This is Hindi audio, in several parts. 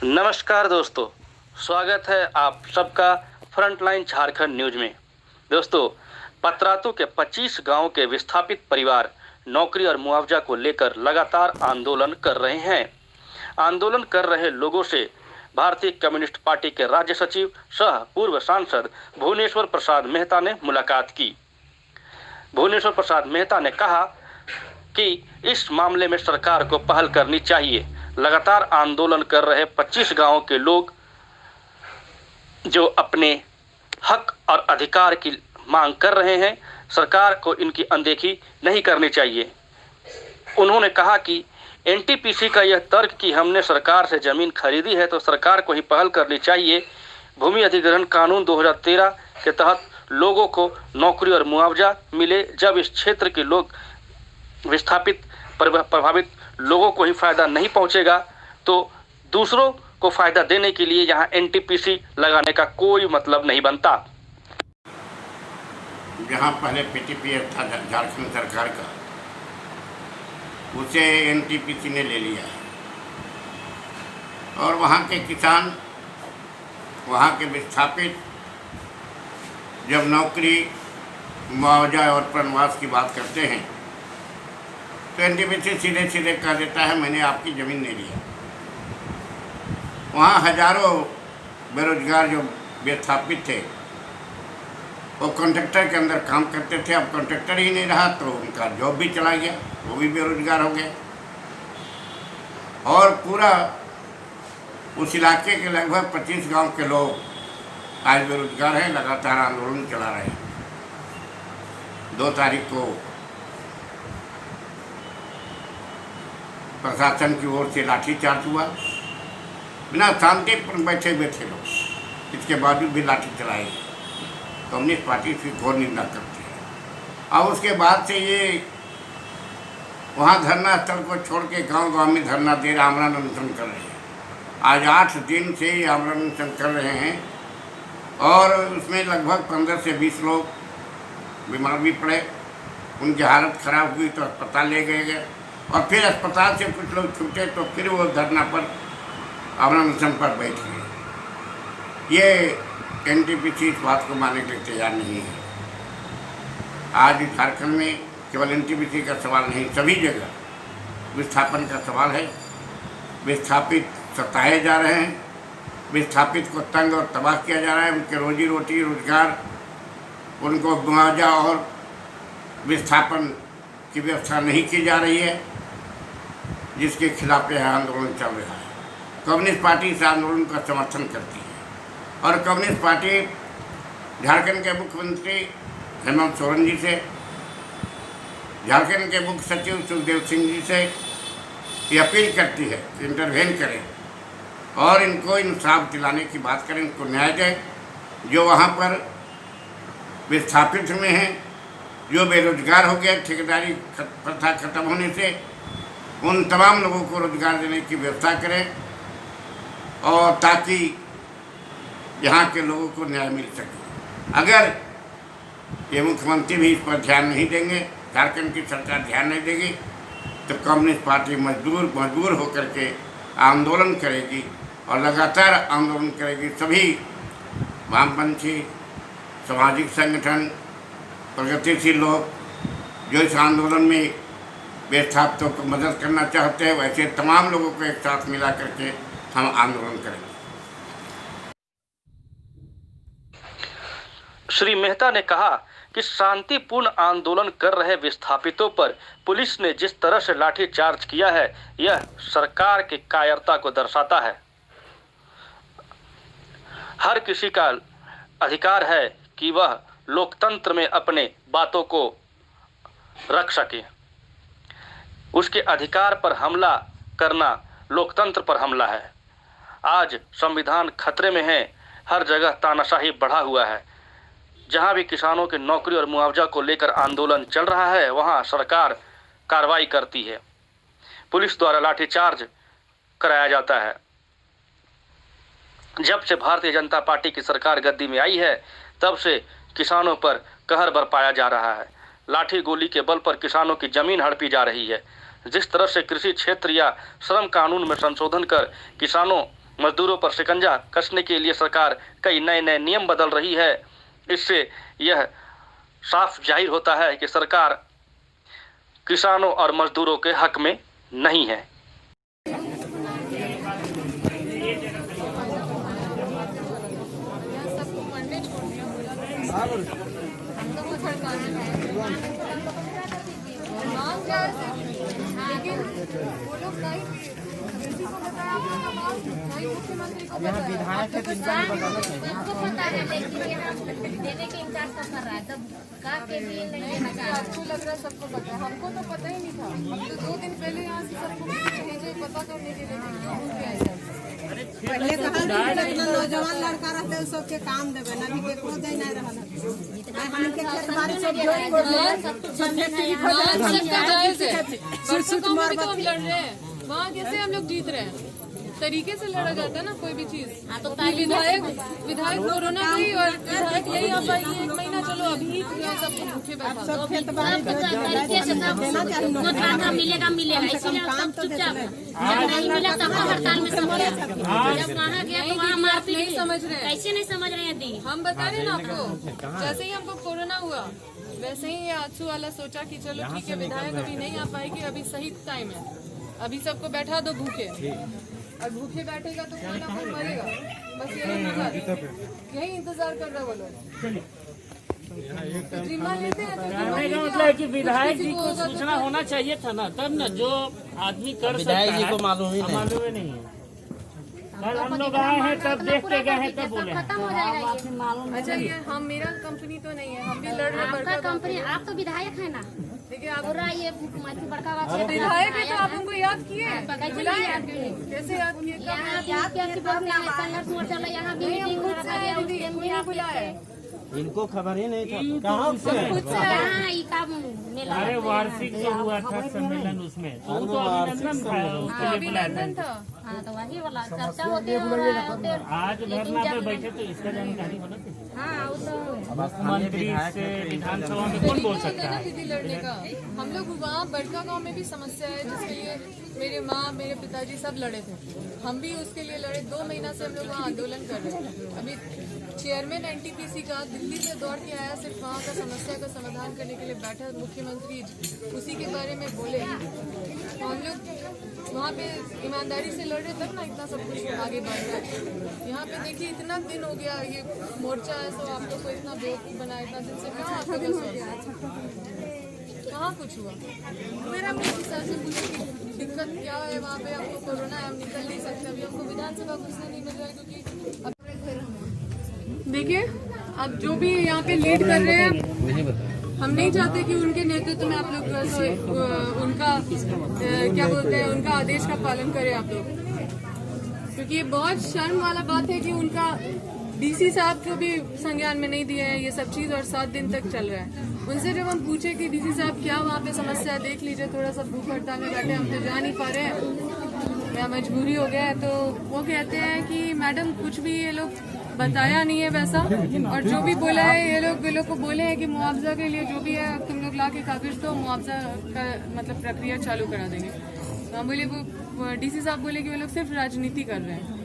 नमस्कार दोस्तों, स्वागत है आप सबका फ्रंटलाइन झारखंड न्यूज में। दोस्तों, पतरातू के 25 गांव के विस्थापित परिवार नौकरी और मुआवजा को लेकर लगातार आंदोलन कर रहे हैं। आंदोलन कर रहे लोगों से भारतीय कम्युनिस्ट पार्टी के राज्य सचिव सह पूर्व सांसद भुवनेश्वर प्रसाद मेहता ने मुलाकात की। भुवनेश्वर प्रसाद मेहता ने कहा कि इस मामले में सरकार को पहल करनी चाहिए। लगातार आंदोलन कर रहे 25 गांवों के लोग जो अपने हक और अधिकार की मांग कर रहे हैं, सरकार को इनकी अनदेखी नहीं करनी चाहिए। उन्होंने कहा कि एनटीपीसी का यह तर्क कि हमने सरकार से जमीन खरीदी है तो सरकार को ही पहल करनी चाहिए। भूमि अधिग्रहण कानून 2013 के तहत लोगों को नौकरी और मुआवजा मिले। जब इस क्षेत्र के लोग विस्थापित प्रभावित लोगों को ही फायदा नहीं पहुंचेगा तो दूसरों को फायदा देने के लिए यहां एनटीपीसी लगाने का कोई मतलब नहीं बनता। जहां पहले पीटीपीएफ था झारखंड सरकार का, उसे एनटीपीसी ने ले लिया है और वहां के किसान, वहां के विस्थापित जब नौकरी, मुआवजा और पुनर्वास की बात करते हैं तो एनटीपीसी सीधे सीधे कह देता है मैंने आपकी ज़मीन नहीं लिया। वहाँ हजारों बेरोजगार जो विस्थापित थे वो कॉन्ट्रैक्टर के अंदर काम करते थे, अब कॉन्ट्रैक्टर ही नहीं रहा तो उनका जॉब भी चला गया, वो भी बेरोजगार हो गए और पूरा उस इलाके के लगभग 25 गांव के लोग आज बेरोजगार हैं। लगातार आंदोलन चला रहे हैं। 2 तारीख को प्रशासन की ओर से लाठीचार्ज हुआ, बिना शांतिपूर्ण बैठे हुए थे लोग, इसके बावजूद भी लाठी चलाई। कम्युनिस्ट पार्टी इसकी घोर निंदा करती है। अब उसके बाद से ये वहाँ धरना स्थल को छोड़ के गांव गांव में धरना दे रहे, आमरण अनशन कर रहे हैं। आज 8 दिन से ये आमरण अनशन कर रहे हैं और उसमें लगभग 15 से 20 लोग बीमार भी पड़े, उनकी हालत खराब हुई तो अस्पताल ले गए और फिर अस्पताल से कुछ लोग छूटे तो फिर वो धरना पर, आमरण अनशन पर बैठ गए। ये एनटीपीसी इस बात को मानने के लिए तैयार नहीं है। आज झारखंड में केवल एनटीपीसी का सवाल नहीं, सभी जगह विस्थापन का सवाल है। विस्थापित सताए जा रहे हैं, विस्थापित को तंग और तबाह किया जा रहा है। उनके रोजी रोटी, रोजगार, उनको मुआवजा और विस्थापन की व्यवस्था नहीं की जा रही है, जिसके खिलाफ यह आंदोलन चल रहा है। कम्युनिस्ट पार्टी इस आंदोलन का समर्थन करती है और कम्युनिस्ट पार्टी झारखंड के मुख्यमंत्री हेमंत सोरेन जी से, झारखंड के मुख्य सचिव सुखदेव सिंह जी से ये अपील करती है कि इंटरवेन करें और इनको इंसाफ दिलाने की बात करें, इनको न्याय दें। जो वहाँ पर विस्थापित हुए हैं, जो बेरोजगार हो गए ठेकेदारी प्रथा खत्म होने से, उन तमाम लोगों को रोजगार देने की व्यवस्था करें और ताकि यहाँ के लोगों को न्याय मिल सके। अगर ये मुख्यमंत्री भी इस पर ध्यान नहीं देंगे, झारखंड की सरकार ध्यान नहीं देगी, तो कम्युनिस्ट पार्टी मजबूर होकर के आंदोलन करेगी और लगातार आंदोलन करेगी। सभी वामपंथी सामाजिक संगठन, प्रगतिशील लोग जो इस आंदोलन में विस्थापितों को मदद करना चाहते हैं, वैसे तमाम लोगों को एक साथ मिला करके हम आंदोलन करेंगे। श्री मेहता ने कहा कि शांतिपूर्ण आंदोलन कर रहे विस्थापितों पर पुलिस ने जिस तरह से लाठीचार्ज किया है, यह सरकार की कायरता को दर्शाता है। हर किसी का अधिकार है कि वह लोकतंत्र में अपने बातों को रख सके। उसके अधिकार पर हमला करना लोकतंत्र पर हमला है। आज संविधान खतरे में है, हर जगह तानाशाही बढ़ा हुआ है। जहां भी किसानों की नौकरी और मुआवजा को लेकर आंदोलन चल रहा है, वहां सरकार कार्रवाई करती है, पुलिस द्वारा लाठीचार्ज कराया जाता है। जब से भारतीय जनता पार्टी की सरकार गद्दी में आई है, तब से किसानों पर कहर बरपाया जा रहा है। लाठी गोली के बल पर किसानों की जमीन हड़पी जा रही है। जिस तरह से कृषि क्षेत्र या श्रम कानून में संशोधन कर किसानों मजदूरों पर शिकंजा कसने के लिए सरकार कई नए नए नियम बदल रही है। इससे यह साफ जाहिर होता है कि सरकार किसानों और मजदूरों के हक में नहीं है। यहाँ विधायक है, सबको पता है, लेकिन यहाँ देने के इंतजार सब कर रहा है, तब का के लिए नहीं देना चाह रहा है। आपको लग रहा है सबको पता है, हमको तो पता ही नहीं था। हम तो 2 दिन पहले यहाँ से सबको भेजे पता करने के लिए। पहले कहा इतना नौजवान लड़का रहते हैं सबके काम देवे ना, अभी केकरो दे नहीं रहल हमन के खेत बाड़ी सब लड़ रहे हैं वहाँ कैसे हम लोग जीत रहे हैं। तरीके से लड़ा जाता है ना कोई भी चीज। तो विधायक कोरोना गई और विधायक यही आ पाएगी 1 महीना, चलो अभी सबको भूखे बैठा दो। मिलेगा इसीलिए सब चुपचाप नहीं मिला तब हड़ताल में सब जब वहाँ गया तो वहाँ मारपीट नहीं समझ रहे हैं। कैसे नहीं समझ रहे हैं दी। हम बता रहे हैं ना आपको, जैसे ही हमको कोरोना हुआ वैसे ही ये आंसू वाला सोचा कि चलो ठीक है विधायक अभी नहीं आ पाएगी, अभी सही टाइम है, अभी सबको बैठा दो भूखे, और भूखे बैठेगा तो कोई ना कोई मरेगा। बस यही इंतजार कर रहे वो लोग। लेते हैं तो मतलब है कि विधायक जी को सूचना होना चाहिए था ना, तब ना जो आदमी कर सकता है। विधायक जी को मालूम ही नहीं है। कल हम लोग आए हैं तब देख के गए हैं, तब बोले खत्म हो जाएगा। अच्छा ये हम मेरा कंपनी तो नहीं है, हम भी लड़ रहे आपका कंपनी, आप तो विधायक है ना। देखिए आप ये बड़का बात विधायक है तो आप हमको याद किए, कैसे याद किए? कैसे याद किए? संघर्ष मोर्चा में यहाँ भी मीटिंग हो रहा है, नहीं बुलाया है। इनको खबर ही नहीं था कहाँ से अरे वार्षिक जो हुआ था सम्मेलन उसमें तो वो तो अभिनंदन था, उसके लिए बुलाया अभिनंदन था। था। हाँ तो वही वाला चर्चा होते होते आज धरना पे बैठे तो इसका जानकारी होना चाहिए। हाँ वो तो मंत्री से विधानसभा में कौन बोल सकता है। दीदी लड़ने का हम लोग वहाँ बड़का गांव में भी समस्या है, जिसके लिए मेरे माँ मेरे पिताजी सब लड़े थे, हम भी उसके लिए लड़े। 2 महीना से हम लोग वहाँ आंदोलन कर रहे हैं। अभी चेयरमैन NTPC का दिल्ली से दौड़ के आया, सिर्फ वहाँ का समस्या का समाधान करने के लिए बैठा, मुख्यमंत्री उसी के बारे में बोले। तो हम लोग वहाँ पे ईमानदारी से लड़ रहे तब ना इतना सब कुछ आगे बढ़ रहा है। यहाँ पे देखिए इतना दिन हो गया ये मोर्चा है, तो आप लोग को इतना बेवकूफ़ बनाया, इतना दिन से कहाँ आपको कहाँ कुछ हुआ। मेरा अपने हिसाब से पूछे कि दिक्कत क्या है वहाँ पे। हमको कोरोना है, हम निकल नहीं सकते, अभी हमको विधानसभा घुसने नहीं मिल रहा है क्योंकि देखिए अब जो भी यहाँ पे लीड कर रहे हैं, हम नहीं चाहते कि उनके नेतृत्व में आप लोग उनका क्या बोलते हैं, उनका आदेश का पालन करें आप लोग, क्योंकि ये बहुत शर्म वाला बात है कि उनका DC साहब को भी संज्ञान में नहीं दिया है ये सब चीज़, और 7 दिन तक चल रहा है। उनसे जब हम पूछे कि DC साहब क्या वहाँ पे समस्या है, देख लीजिए थोड़ा सा भूख हड़ताल में बैठे, हम तो जा नहीं पा रहे हैं या मजबूरी हो गया है, तो वो कहते हैं कि मैडम कुछ भी ये लोग बताया नहीं है वैसा, और जो भी बोला है ये लोग को बोले हैं कि मुआवजा के लिए जो भी है तुम लोग ला के कागज दो, मुआवजा का मतलब प्रक्रिया चालू करा देंगे। तो हम बोले, वो DC साहब बोले कि वो लोग सिर्फ राजनीति कर रहे हैं।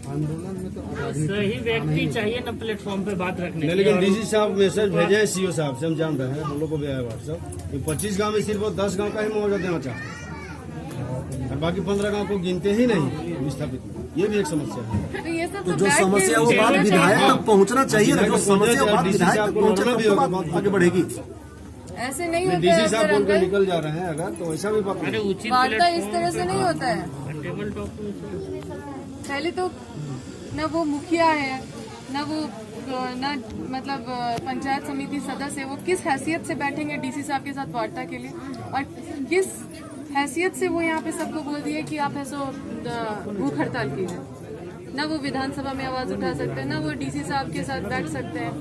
आंदोलन में तो सही व्यक्ति चाहिए ना प्लेटफॉर्म पे बात रखने के लिए। लेकिन DC साहब मैसेज भेजे हैं CO साहब से, हम जान रहे हैं, हम लोग को भी आया व्हाट्सएप। 25 गांव में सिर्फ 10 गांव का ही मुआवजा देना चाहते हैं, और बाकी 15 गांव को गिनते ही नहीं विस्थापित। ये भी एक समस्या है। तो ये सब तो जो समस्या वो बात विधायक तक पहुंचना चाहिए ना, जो समस्या वो बात विधायक तक पहुंचना भी होगा, बात आगे बढ़ेगी। ऐसे नहीं होता DC साहब बोल के है, निकल जा रहे हैं अगर, तो ऐसा भी बात अरे उचित वार्ता इस तरह से नहीं होता है। टेबल टॉक पहले तो न वो मुखिया है, न वो न मतलब पंचायत समिति सदस्य, वो किस हैसियत से बैठेंगे DC साहब के साथ वार्ता के लिए, और किस हैसियत से वो यहाँ पे सबको बोल दिए कि आप ऐसो भूख हड़ताल कीजिए। न वो विधानसभा में आवाज उठा सकते हैं, न वो DC साहब के साथ बैठ सकते हैं।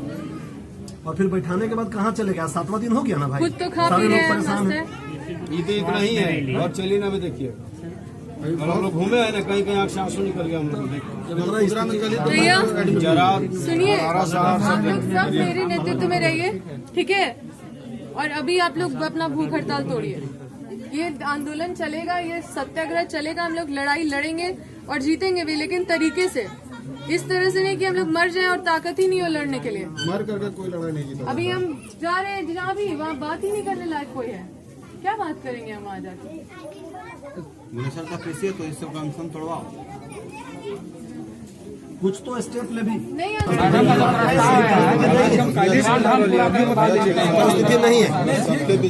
और फिर बैठाने के बाद कहाँ चले गया? 7वां दिन हो गया ना भाई, खुद तो खा पी रहे हैं, मस्त है। ये तो इतना ही है, और चलिए ना भी देखिए, और हम लोग घूमे हैं ना, कहीं कहीं आँख से आंसू निकल गया हम लोग। भैया जरा सुनिए, आप लोग सब मेरे नेतृत्व में रहिए, ठीक है, और अभी आप लोग अपना भूख हड़ताल तोड़िए। ये आंदोलन चलेगा, ये सत्याग्रह चलेगा, हम लोग लड़ाई लड़ेंगे, और जीतेंगे भी, लेकिन तरीके से, इस तरह से नहीं कि हम लोग मर जाएं और ताकत ही नहीं हो लड़ने के लिए। मर करके कोई लड़ाई नहीं जीता। अभी हम जा रहे हैं जहाँ भी, वहाँ बात ही नहीं करने लायक कोई है, क्या बात करेंगे हम वहाँ जाके? मिनिस्टर का कैसे तो इससे कमीशन तोड़वाओ, कुछ तो स्टेप ले भी। नहीं परिस्थिति नहीं है।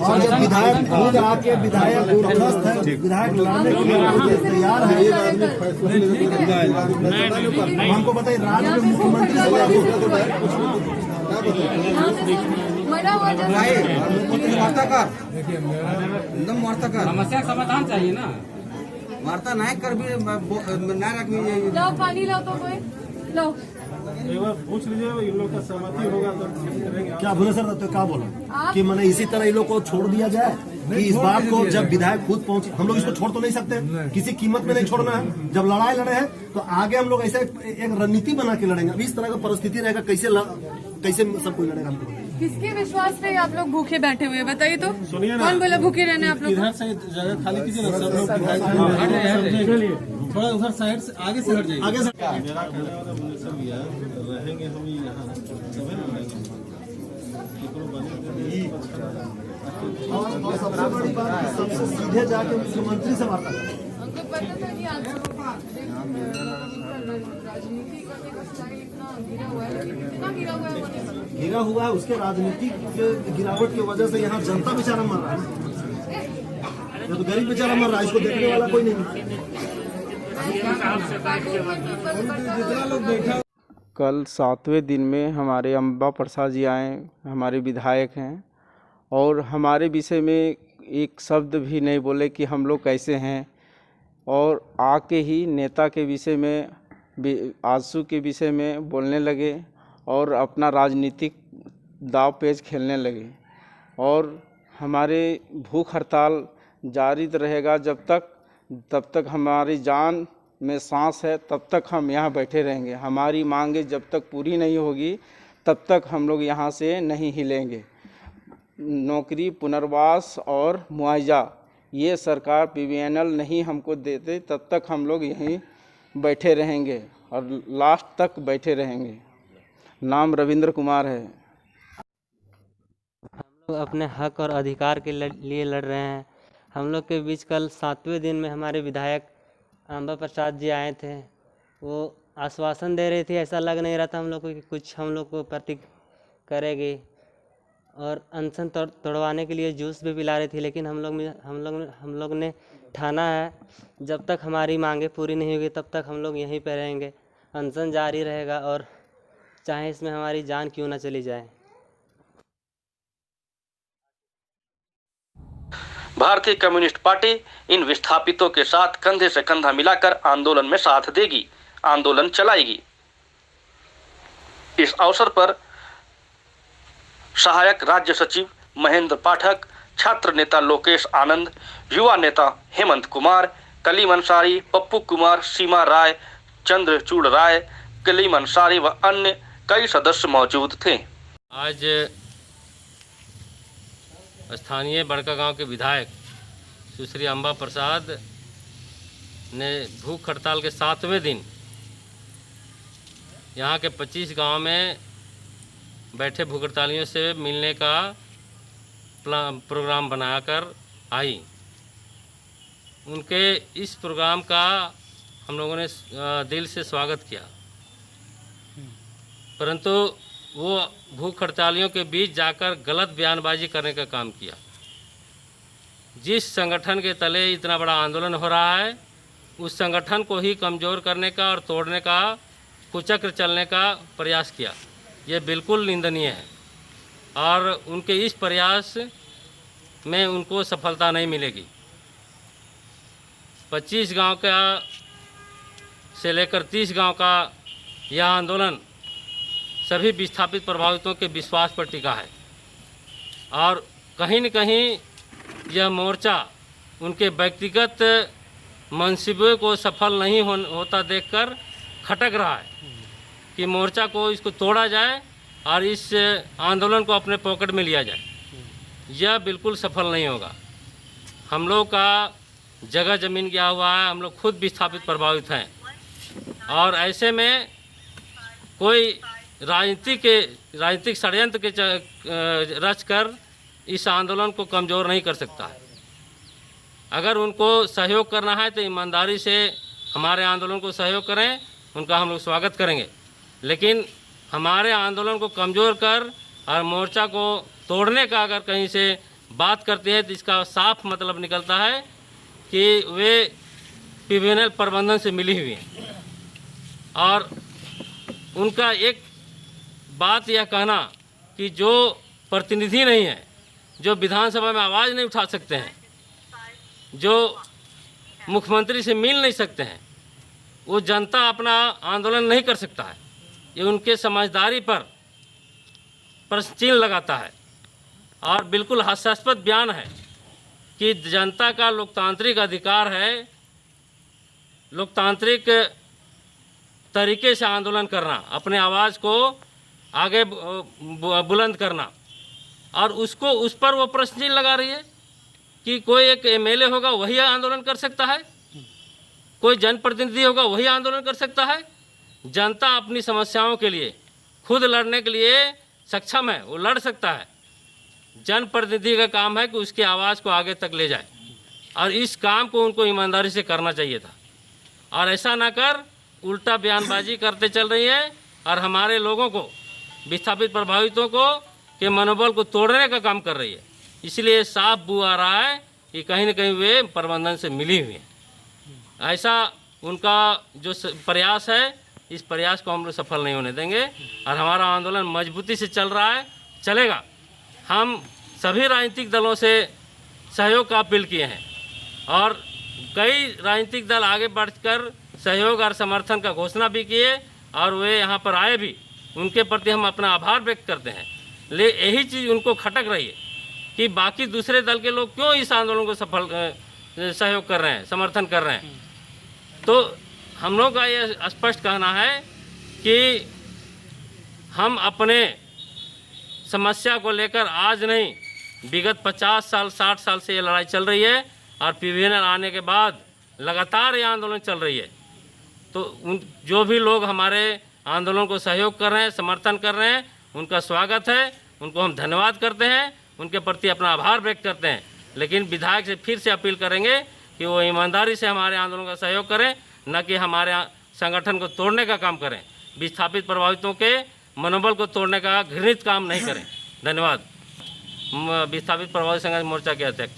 और जब विधायक खुद आके विधायक तटस्थ है, विधायक लड़ने के लिए तैयार है, हमको बताइए राज्य में मुख्यमंत्री से मरा हुआ वार्ता कर, एकदम वार्ता कर, समस्या समाधान चाहिए ना, वार्ता नहीं कर भी ना रख। लाओ पानी लाओ तो कोई लाओ। एक बार पूछ लीजिए इन लोग का सहमति होगा तो क्या बोले सर, तो क्या बोला कि मैंने इसी तरह इन लोग को छोड़ दिया जाए कि इस बात को जब विधायक खुद पहुंचे, हम लोग इसको छोड़ तो नहीं सकते, किसी कीमत में नहीं छोड़ना है। जब लड़ाई लड़े हैं तो आगे हम लोग ऐसे एक रणनीति बना के लड़ेंगे। अभी इस तरह का परिस्थिति रहेगा, कैसे सब कोई लड़ेगा हमको? किसके विश्वास पे आप लोग भूखे बैठे हुए हैं बताइए तो? कौन बोला भूखे रहने आप लोग? इधर से जगह खाली कीजिए ना, सब लोग थोड़ा उधर साइड से आगे से हट जाइए। आगे से मेरा कहने वाला मुझे सब यार रहेंगे हम यहाँ तभी ना रहेंगे। और सबसे बड़ी बात, सबसे सीधे जाके मुख्यमंत्री से वार्ता करें। हमको पता था कि आज राजनीति करने का स्टाइल इतना गिरा हुआ है, कितना गिरा हुआ है वो नहीं पता। गिरा हुआ है, उसके राजनीतिक गिरावट की वजह से यहाँ जनता बेचारा मर रहा है, या तो गरीब बेचारा मर रहा है, इसको देखने वाला कोई नहीं। कल 7वें दिन में हमारे अम्बा प्रसाद जी आए, हमारे विधायक हैं, और हमारे विषय में एक शब्द भी नहीं बोले कि हम लोग कैसे हैं, और आके ही नेता के विषय में, आजसू के विषय में बोलने लगे और अपना राजनीतिक दाव पेच खेलने लगे। और हमारे भूख हड़ताल जारी रहेगा तब तक हमारी जान में सांस है, तब तक हम यहाँ बैठे रहेंगे। हमारी मांगे जब तक पूरी नहीं होगी तब तक हम लोग यहाँ से नहीं हिलेंगे। नौकरी, पुनर्वास और मुआवजा ये सरकार PVNL नहीं हमको देते, तब तक हम लोग यहीं बैठे रहेंगे और लास्ट तक बैठे रहेंगे। नाम रविंद्र कुमार है। हम लोग अपने हक और अधिकार के लिए लड़ रहे हैं। हम लोग के बीच कल 7वें दिन में हमारे विधायक अम्बा प्रसाद जी आए थे। वो आश्वासन दे रही थी, ऐसा लग नहीं रहा था हम लोग को कि कुछ हम लोग को प्रति करेगी, और अनशन तोड़वाने के लिए जूस भी पिला रही थी। लेकिन हम लोग ने ठाना है, जब तक हमारी मांगे पूरी नहीं होगी तब तक हम लोग यहीं पर रहेंगे। अनशन जारी रहेगा, और चाहे इसमें हमारी जान क्यों ना चली जाए। भारतीय कम्युनिस्ट पार्टी इन विस्थापितों के साथ कंधे से कंधा मिलाकर आंदोलन में साथ देगी, आंदोलन चलाएगी। इस अवसर पर सहायक राज्य सचिव महेंद्र पाठक, छात्र नेता लोकेश आनंद, युवा नेता हेमंत कुमार, कलीम अंसारी, पप्पू कुमार, सीमा राय, चंद्रचूड़ राय, कलीम अंसारी व अन्य कई सदस्य मौजूद थे। आज स्थानीय बड़का गांव के विधायक सुश्री अम्बा प्रसाद ने भूख हड़ताल के 7वें दिन यहाँ के 25 गांव में बैठे भूख हड़तालियों से मिलने का प्रोग्राम बनाकर आई। उनके इस प्रोग्राम का हम लोगों ने दिल से स्वागत किया, परंतु वो भूख हड़तालियों के बीच जाकर गलत बयानबाजी करने का काम किया। जिस संगठन के तले इतना बड़ा आंदोलन हो रहा है, उस संगठन को ही कमज़ोर करने का और तोड़ने का, कुचक्र चलने का प्रयास किया। ये बिल्कुल निंदनीय है, और उनके इस प्रयास में उनको सफलता नहीं मिलेगी। 25 गांव का से लेकर 30 गांव का यह आंदोलन सभी विस्थापित प्रभावितों के विश्वास पर टिका है, और कहीं न कहीं यह मोर्चा उनके व्यक्तिगत मंसूबे को सफल नहीं होता देखकर खटक रहा है कि मोर्चा को इसको तोड़ा जाए और इस आंदोलन को अपने पॉकेट में लिया जाए। यह बिल्कुल सफल नहीं होगा। हम लोग का जगह ज़मीन गया हुआ है, हम लोग खुद विस्थापित प्रभावित हैं, और ऐसे में कोई राजनीतिक षड्यंत्र के रच कर इस आंदोलन को कमज़ोर नहीं कर सकता है। अगर उनको सहयोग करना है तो ईमानदारी से हमारे आंदोलन को सहयोग करें, उनका हम लोग स्वागत करेंगे। लेकिन हमारे आंदोलन को कमज़ोर कर और मोर्चा को तोड़ने का अगर कहीं से बात करते हैं तो इसका साफ मतलब निकलता है कि वे PVNL प्रबंधन से मिली हुई हैं। और उनका एक बात यह कहना कि जो प्रतिनिधि नहीं है, जो विधानसभा में आवाज़ नहीं उठा सकते हैं, जो मुख्यमंत्री से मिल नहीं सकते हैं, वो जनता अपना आंदोलन नहीं कर सकता है, ये उनके समझदारी पर प्रश्न चिन्ह लगाता है। और बिल्कुल हास्यास्पद बयान है कि जनता का लोकतांत्रिक अधिकार है लोकतांत्रिक तरीके से आंदोलन करना, अपने आवाज़ को आगे बुलंद करना, और उसको उस पर वो प्रश्न चिन्ह लगा रही है कि कोई एक MLA होगा वही आंदोलन कर सकता है, कोई जनप्रतिनिधि होगा वही आंदोलन कर सकता है। जनता अपनी समस्याओं के लिए खुद लड़ने के लिए सक्षम है, वो लड़ सकता है। जनप्रतिनिधि का काम है कि उसकी आवाज़ को आगे तक ले जाए, और इस काम को उनको ईमानदारी से करना चाहिए था। और ऐसा ना कर उल्टा बयानबाजी करते चल रही है और हमारे लोगों को, विस्थापित प्रभावितों को के मनोबल को तोड़ने का काम कर रही है। इसलिए साफ बू आ रहा है कि कहीं न कहीं वे प्रबंधन से मिली हुई हैं। ऐसा उनका जो प्रयास है, इस प्रयास को हम लोग सफल नहीं होने देंगे और हमारा आंदोलन मजबूती से चल रहा है, चलेगा। हम सभी राजनीतिक दलों से सहयोग का अपील किए हैं और कई राजनीतिक दल आगे बढ़कर सहयोग और समर्थन का घोषणा भी किए और वे यहाँ पर आए भी। उनके प्रति हम अपना आभार व्यक्त करते हैं। यही चीज़ उनको खटक रही है कि बाकी दूसरे दल के लोग क्यों इस आंदोलन को सफल सहयोग कर रहे हैं, समर्थन कर रहे हैं। तो हम लोग का ये स्पष्ट कहना है कि हम अपने समस्या को लेकर आज नहीं, विगत 50 साल 60 साल से ये लड़ाई चल रही है और PVNL आने के बाद लगातार ये आंदोलन चल रही है। तो जो भी लोग हमारे आंदोलन को सहयोग कर रहे हैं, समर्थन कर रहे हैं, उनका स्वागत है, उनको हम धन्यवाद करते हैं, उनके प्रति अपना आभार व्यक्त करते हैं। लेकिन विधायक से फिर से अपील करेंगे कि वो ईमानदारी से हमारे आंदोलन का सहयोग करें, न कि हमारे संगठन को तोड़ने का काम करें, विस्थापित प्रभावितों के मनोबल को तोड़ने का घृणित काम नहीं करें। धन्यवाद। विस्थापित प्रभावित संघर्ष मोर्चा के अध्यक्ष।